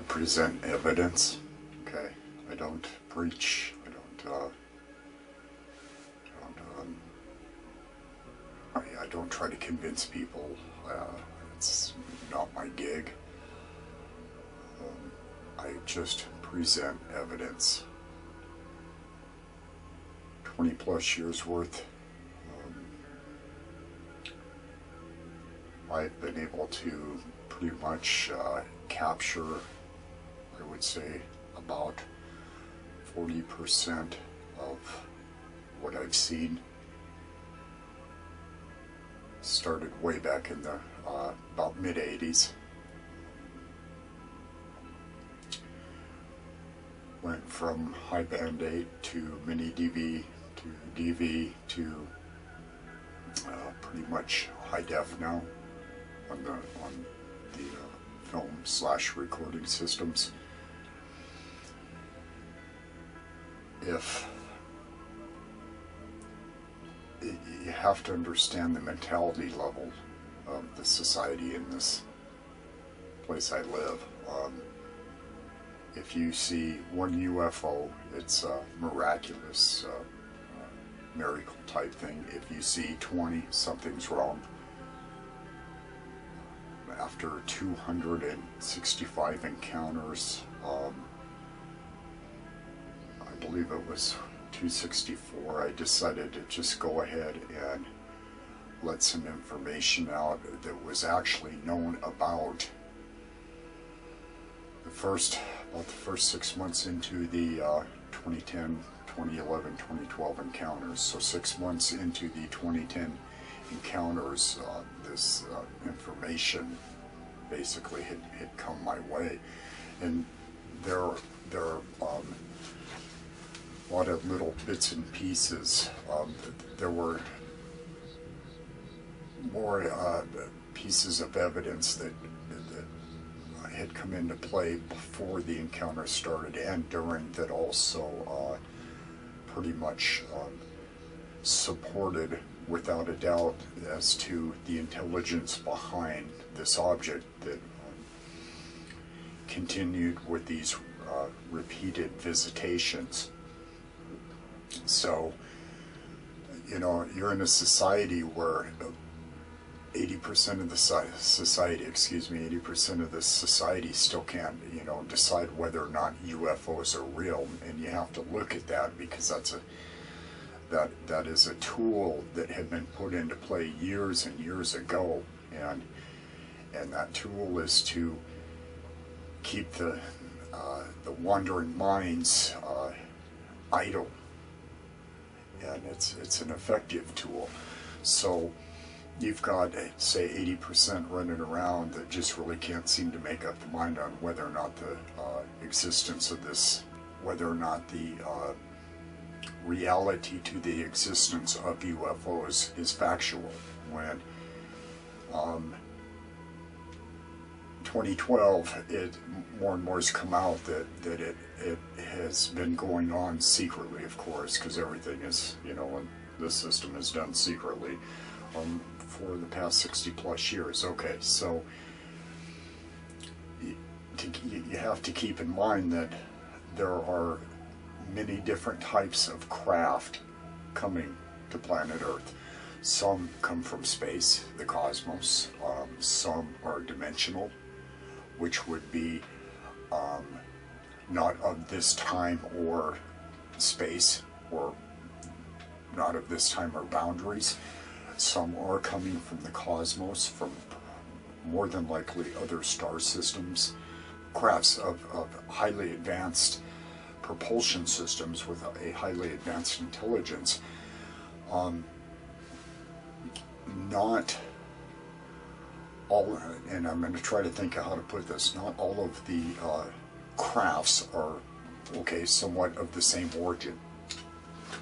Present evidence. Okay, I don't preach. I don't try to convince people. It's not my gig. I just present evidence. 20 plus years worth. I've been able to pretty much capture, I would say, about 40% of what I've seen. Started way back in the about mid-80s. Went from high band 8 to mini DV to DV to pretty much high def now on the film / recording systems. You have to understand the mentality level of the society in this place I live. If you see one UFO, it's a miraculous miracle type thing. If you see 20, something's wrong. After 265 encounters, I believe it was 264, I decided to just go ahead and let some information out that was actually known about about the first 6 months into the 2010, 2011, 2012 encounters. So 6 months into the 2010 encounters, this information basically had come my way. And there are a lot of little bits and pieces. There were more pieces of evidence that had come into play before the encounter started and during, that also pretty much supported without a doubt as to the intelligence behind this object that continued with these repeated visitations. So, you're in a society where 80% of the society, 80% of the society still can't, decide whether or not UFOs are real, and you have to look at that because that is a tool that had been put into play years and years ago, and that tool is to keep the wandering minds idle, and it's an effective tool. So you've got, say, 80% running around that just really can't seem to make up their mind on whether or not the existence of this, whether or not the reality to the existence of UFOs is factual. When 2012, more and more has come out that it has been going on secretly, of course, because everything is, the system is done secretly for the past 60 plus years. Okay, so you have to keep in mind that there are many different types of craft coming to planet Earth. Some come from space, the cosmos. Some are dimensional, which would be not of this time or space, or not of this time or boundaries. Some are coming from the cosmos, from more than likely other star systems, crafts of highly advanced propulsion systems with a highly advanced intelligence. Not all, and I'm going to try to think of how to put this, not all of the crafts are, somewhat of the same origin.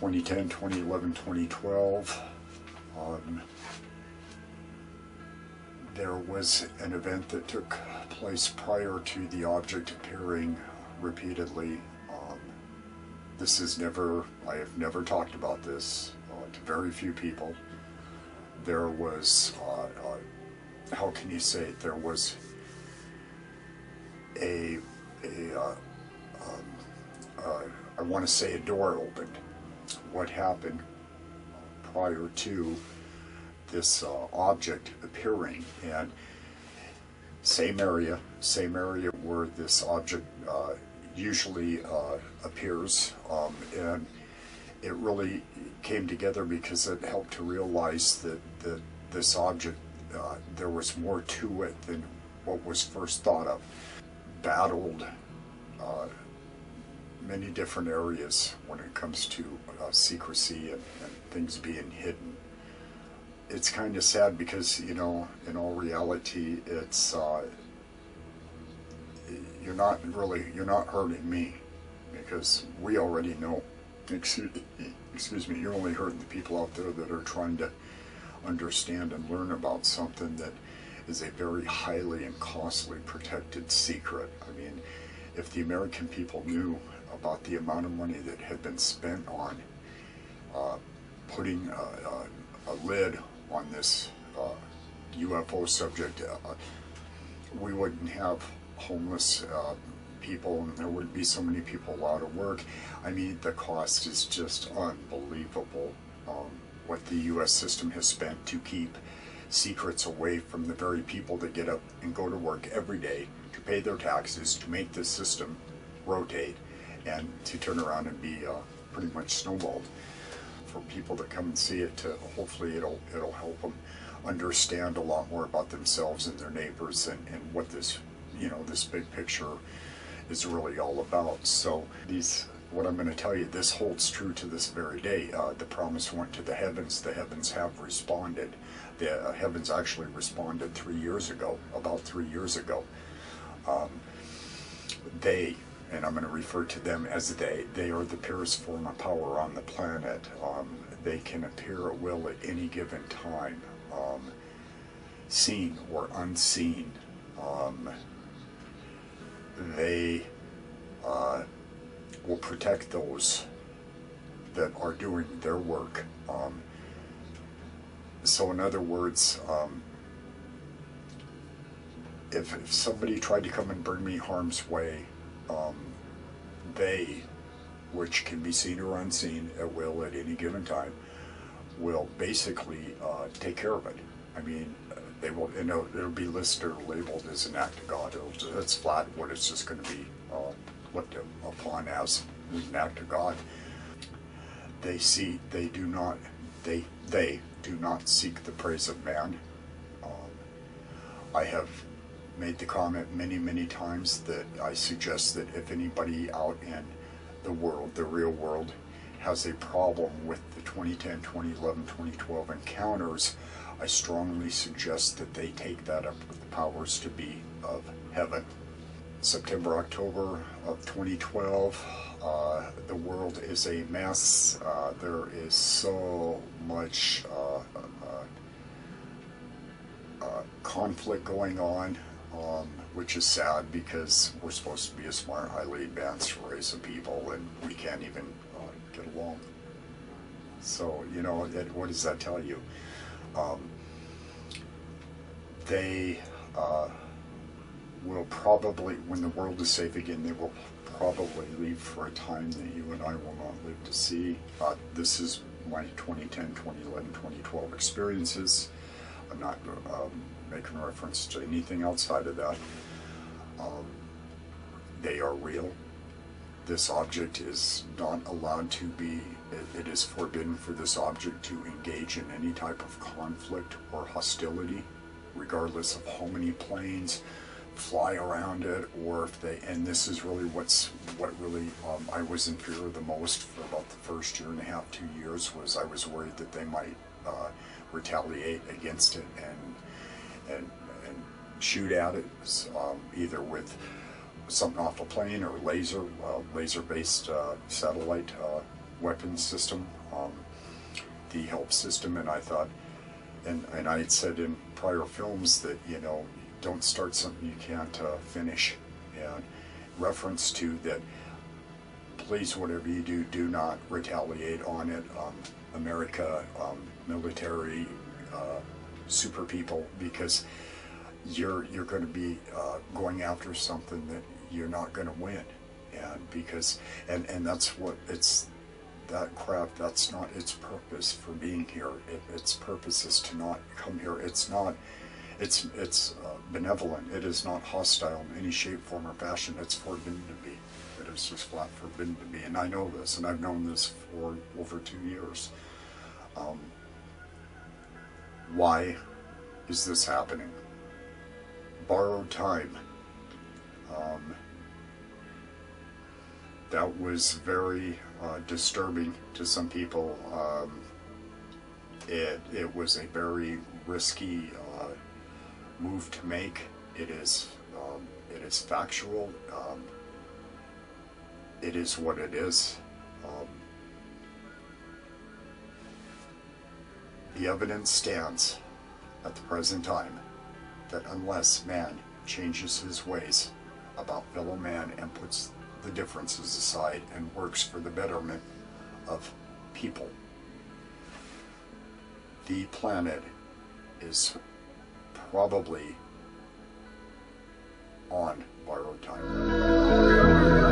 2010, 2011, 2012, There was an event that took place prior to the object appearing repeatedly. This is never, I have never talked about this to very few people. There was, how can you say it? There was I want to say a door opened. What happened prior to this object appearing, and same area where this object usually appears, and it really came together because it helped to realize that this object, there was more to it than what was first thought of. Battled many different areas when it comes to secrecy and things being hidden. It's kind of sad because, you know, in all reality, it's you're not hurting me, because we already know. Excuse me, you're only hurting the people out there that are trying to understand and learn about something that is a very highly and costly protected secret. I mean, if the American people knew about the amount of money that had been spent on putting a lid on this UFO subject, we wouldn't have homeless people, and there wouldn't be so many people out of work. I mean, the cost is just unbelievable. What the U.S. system has spent to keep secrets away from the very people that get up and go to work every day to pay their taxes, to make this system rotate, and to turn around and be pretty much snowballed. For people that come and see it, to hopefully it'll help them understand a lot more about themselves and their neighbors, and what this, you know, this big picture is really all about. So what I'm going to tell you, this holds true to this very day. The promise went to the heavens. The heavens have responded. The heavens actually responded 3 years ago, about 3 years ago. They, and I'm going to refer to them as they are the purest form of power on the planet. They can appear at will at any given time, seen or unseen. They will protect those that are doing their work. So in other words, if somebody tried to come and bring me harm's way, they, which can be seen or unseen at will at any given time, will basically take care of it. I mean, they will, you know, it'll be listed or labeled as an act of God. It's flat what it's just going to be looked upon as an act of God. They do not seek the praise of man. I have made the comment many times that I suggest that if anybody out in the world, the real world, has a problem with the 2010, 2011, 2012 encounters, I strongly suggest that they take that up with the powers to be of heaven. September, October of 2012, the world is a mess. There is so much conflict going on, which is sad because we're supposed to be a smart, highly advanced race of people, and we can't even get along. So, you know, what does that tell you? They will probably, when the world is safe again, they will probably leave for a time that you and I will not live to see. This is my 2010, 2011, 2012 experiences. I'm not making reference to anything outside of that. They are real. This object is not allowed to be, it is forbidden for this object to engage in any type of conflict or hostility, regardless of how many planes fly around it, or if they, and this is really what really I was in fear of the most for about the first year and a half, 2 years, was I was worried that they might retaliate against it and shoot at it, either with something off a plane or laser-based satellite weapons system, the HELP system. And I thought, and I had said in prior films that, don't start something you can't finish. And reference to that, please, whatever you do, do not retaliate on it. America, military, super people, because you're going to be going after something that you're not going to win. And because, and that's what it's, that crap, that's not its purpose for being here. Its purpose is to not come here. It's not, it's benevolent. It is not hostile in any shape, form, or fashion. It's forbidden to be. It is just flat forbidden to be. And I know this, and I've known this for over 2 years. Why is this happening? Borrowed time. That was very disturbing to some people. It was a very risky move to make. It is factual. It is what it is. The evidence stands at the present time that unless man changes his ways about fellow man and puts the differences aside and works for the betterment of people, the planet is probably on borrowed time.